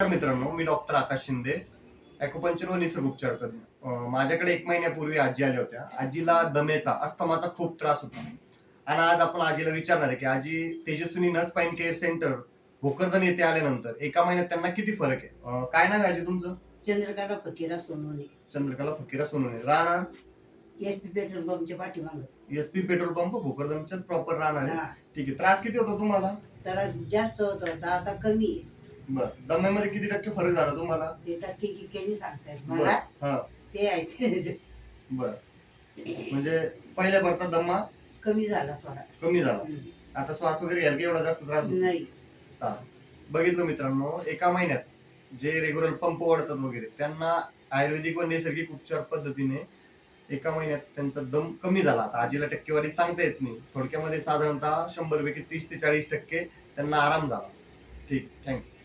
नमस्कार मित्रांनो, मी डॉक्टर आकाश शिंदे, ॲक्युपंक्चर व निसर्ग उपचार तज्ञ. माझ्याकडे 1 महिन्यापूर्वी आजी आल्या होत्या. आजीला दमेचा, अस्थमाचा खूप त्रास होता आणि आज आपण आजीला विचारणार आहे, की आजी तेजस्विनी नस स्पाइन केअर सेंटर भोकरदन येथे आल्यानंतर 1 महिन्यात त्यांना किती फरक आहे? काय नाव आहे आजी तुमचं? चंद्रकला फकीरा सोनवणे. चंद्रकला फकीरा सोनवणे. राहणार एसपी पेट्रोल पंपच्या पाठीमागं. एसपी पेट्रोल पंप भोकरदनच्याच प्रॉपर राहणार आहे. हा. ठीक आहे. त्रास किती होता तुम्हाला? त्याला जास्त होत होता, आता कमी आहे. बरं. दम्यामध्ये किती टक्के फरक झाला तुम्हाला? ते टक्के की सांगतायत बरं. मला. हां. ते आहे बरं. म्हणजे पहिल्या भरता दमा कमी झाला थोडा. कमी झाला. आता श्वास वगैरे घ्यायला एवढा जास्त त्रास होतो नाही. चालेल. बघितलं मित्रांनो, 1 महिन्यात जे रेग्युलर पंप ओढतात वगैरे त्यांना आयुर्वेदिक व नैसर्गिक उपचार पद्धतीने 1 महिन्यात त्यांचा दम कमी झाला. आता आजीला टक्केवारी सांगता येत नाही. थोडक्यामध्ये साधारणतः 100 पैकी 30 ते 40% त्यांना आराम झाला. ठीक. थँक्यू.